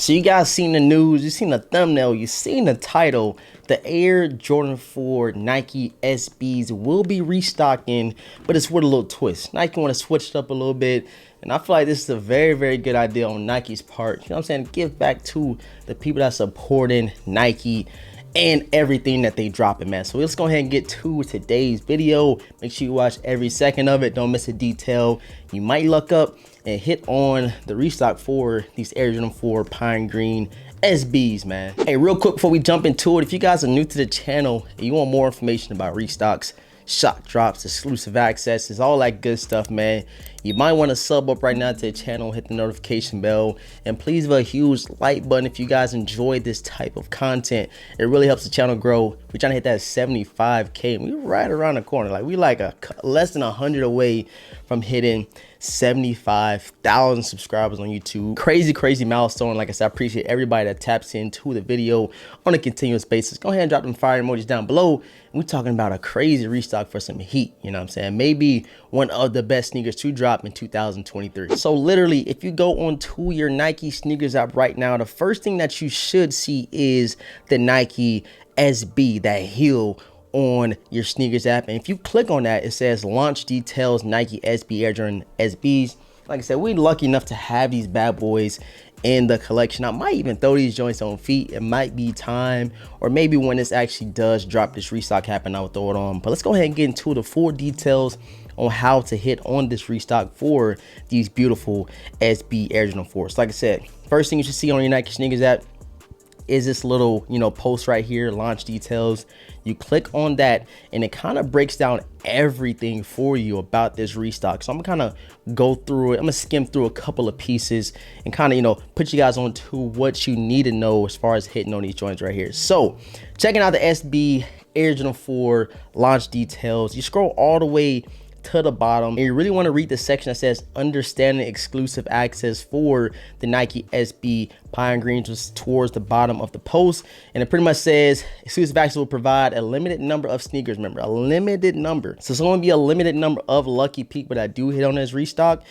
So you guys seen the news, you seen the thumbnail, you seen the title. The Air Jordan 4 Nike SBs will be restocking, but it's with a little twist. Nike want to switch it up a little bit, and I feel like this is a very, very good idea on Nike's part. You know what I'm saying? Give back to the people that supporting Nike and everything that they dropping, man. So let's go ahead and get to today's video. Make sure you watch every second of it. Don't miss a detail. You might luck up and hit on the restock for these Air Jordan 4 Pine Green SBs, man. Hey, real quick before we jump into it, if you guys are new to the channel and you want more information about restocks, shock drops, exclusive accesses, all that good stuff, man, you might want to sub up right now to the channel, hit the notification bell, and please leave a huge like button if you guys enjoy this type of content. It really helps the channel grow. We're trying to hit that 75K, and we're right around the corner. Like, we like less than 100 away from hitting 75,000 subscribers on YouTube. Crazy milestone. Like I said, I appreciate everybody that taps into the video on a continuous basis. Go ahead and drop them fire emojis down below. We're talking about a crazy restock for some heat, you know what I'm saying? Maybe one of the best sneakers to drop in 2023. So literally, if you go onto your Nike sneakers app right now, the first thing that you should see is the Nike SB, that heel on your sneakers app. And if you click on that, it says launch details Nike SB Air Jordan SBs. Like I said, we're lucky enough to have these bad boys in the collection. I might even throw these joints on feet. It might be time, or maybe when this actually does drop, this restock happen, I will throw it on. But let's go ahead and get into the full details on how to hit on this restock for these beautiful SB Air Jordan 4s. Like I said, first thing you should see on your Nike sneakers app is this little, post right here, launch details. You click on that and it kind of breaks down everything for you about this restock. So I'm gonna kind of go through it. I'm gonna skim through a couple of pieces and kind of, put you guys on to what you need to know as far as hitting on these joints right here. So checking out the SB Air Jordan 4 launch details, you scroll all the way to the bottom and you really want to read the section that says understanding exclusive access for the Nike SB Pine Green, just towards the bottom of the post. And it pretty much says exclusive access will provide a limited number of sneakers. Remember, a limited number. So it's going to be a limited number of lucky people that do hit on this restock,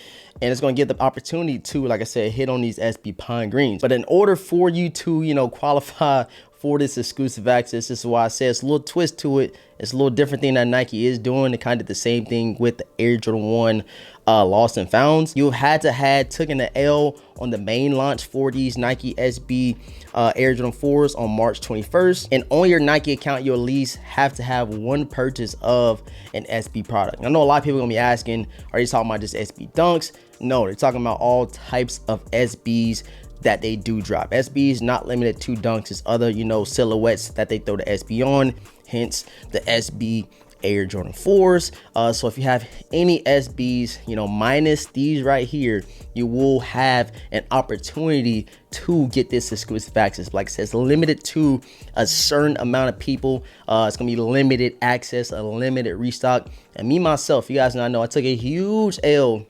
and it's going to give the opportunity to, like I said, hit on these SB Pine Greens. But in order for you to qualify for this exclusive access, this is why I say it's a little twist to it. It's a little different thing that Nike is doing. They kind of did the same thing with the Air Jordan 1 lost and founds. You've had to have taken the L on the main launch for these Nike SB Air Jordan 4s on March 21st. And on your Nike account, you'll at least have to have one purchase of an SB product. I know a lot of people are gonna be asking, are you talking about just SB Dunks? No, they're talking about all types of SBs that they do drop. SB is not limited to Dunks. It's other, silhouettes that they throw the SB on, hence the SB Air Jordan 4s. So if you have any SBs, minus these right here, you will have an opportunity to get this exclusive access. Like I said, it's limited to a certain amount of people. It's gonna be limited access, a limited restock. And me myself, you guys know I took a huge L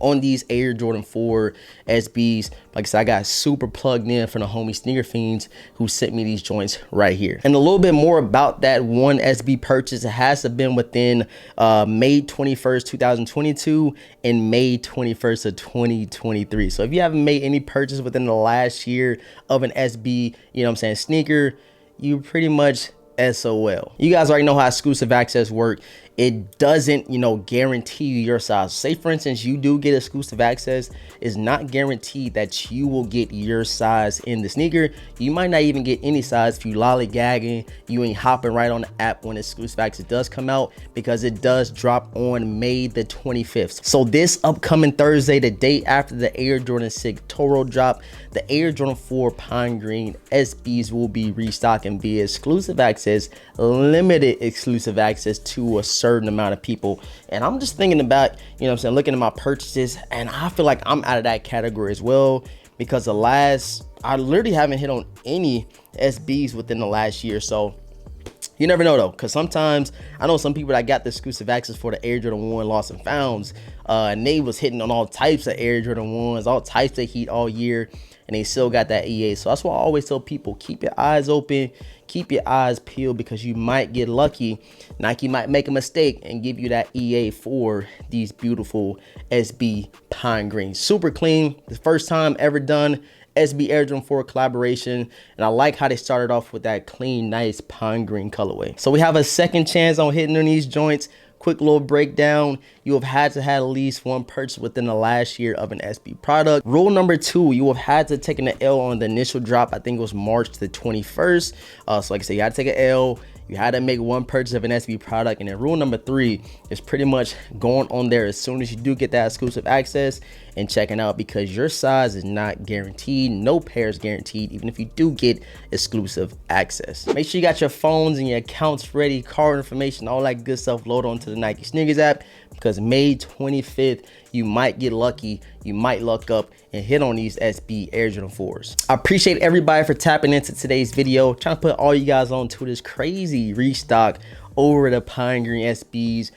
on these Air Jordan 4 SBs. Like I said, I got super plugged in from the homie Sneaker Fiends who sent me these joints right here. And a little bit more about that one SB purchase. It has to have been within May 21st, 2022 and May 21st of 2023. So if you haven't made any purchase within the last year of an SB, sneaker, you pretty much SOL. You guys already know how exclusive access work. It doesn't, guarantee you your size. Say for instance, you do get exclusive access, it's not guaranteed that you will get your size in the sneaker. You might not even get any size if you lollygagging, you ain't hopping right on the app when exclusive access does come out, because it does drop on May the 25th. So this upcoming Thursday, the day after the Air Jordan 6 Toro drop, the Air Jordan 4 Pine Green SBs will be restocking via exclusive access, limited exclusive access to a certain amount of people. And I'm just thinking about, looking at my purchases, and I feel like I'm out of that category as well, because I literally haven't hit on any SBs within the last year. So you never know though, because sometimes I know some people that got the exclusive access for the Air Jordan 1 lost and founds, and they was hitting on all types of Air Jordan 1s, all types of heat all year, and they still got that EA. So that's why I always tell people, keep your eyes open, keep your eyes peeled, because you might get lucky. Nike might make a mistake and give you that EA for these beautiful SB Pine Green. Super clean, the first time ever done SB Air Jordan 4 collaboration, and I like how they started off with that clean, nice pine green colorway. So we have a second chance on hitting on these joints. Quick little breakdown. You have had to have at least one purchase within the last year of an SB product. Rule number 2, you have had to take an L on the initial drop. I think it was March the 21st. So like I said, you had to take an L. You had to make one purchase of an SB product. And then rule number 3 is pretty much going on there as soon as you do get that exclusive access and checking out, because your size is not guaranteed. No pair is guaranteed, even if you do get exclusive access. Make sure you got your phones and your accounts ready, card information, all that good stuff load onto the Nike SNKRS app, because May 25th, you might get lucky, you might luck up and hit on these SB Air Jordan 4s. I appreciate everybody for tapping into today's video, trying to put all you guys on to this crazy restock over the Pine Green SBs.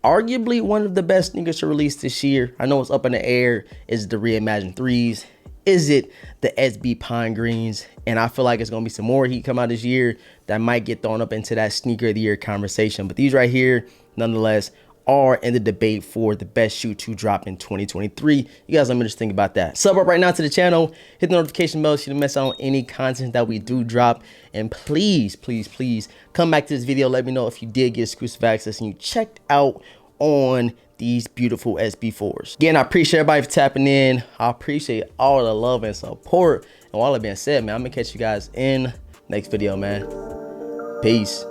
Arguably one of the best sneakers to release this year. I know it's up in the air. Is it the reimagined 3s? Is it the SB Pine Greens? And I feel like it's gonna be some more heat come out this year that might get thrown up into that sneaker of the year conversation. But these right here, nonetheless, are in the debate for the best shoe to drop in 2023. You guys let me just think about that. Sub up right now to the channel, hit the notification bell so you don't miss out on any content that we do drop. And please, please, please come back to this video. Let me know if you did get exclusive access and you checked out on these beautiful SB4s. Again, I appreciate everybody for tapping in. I appreciate all the love and support. And all that being said, man, I'm gonna catch you guys in next video, man. Peace.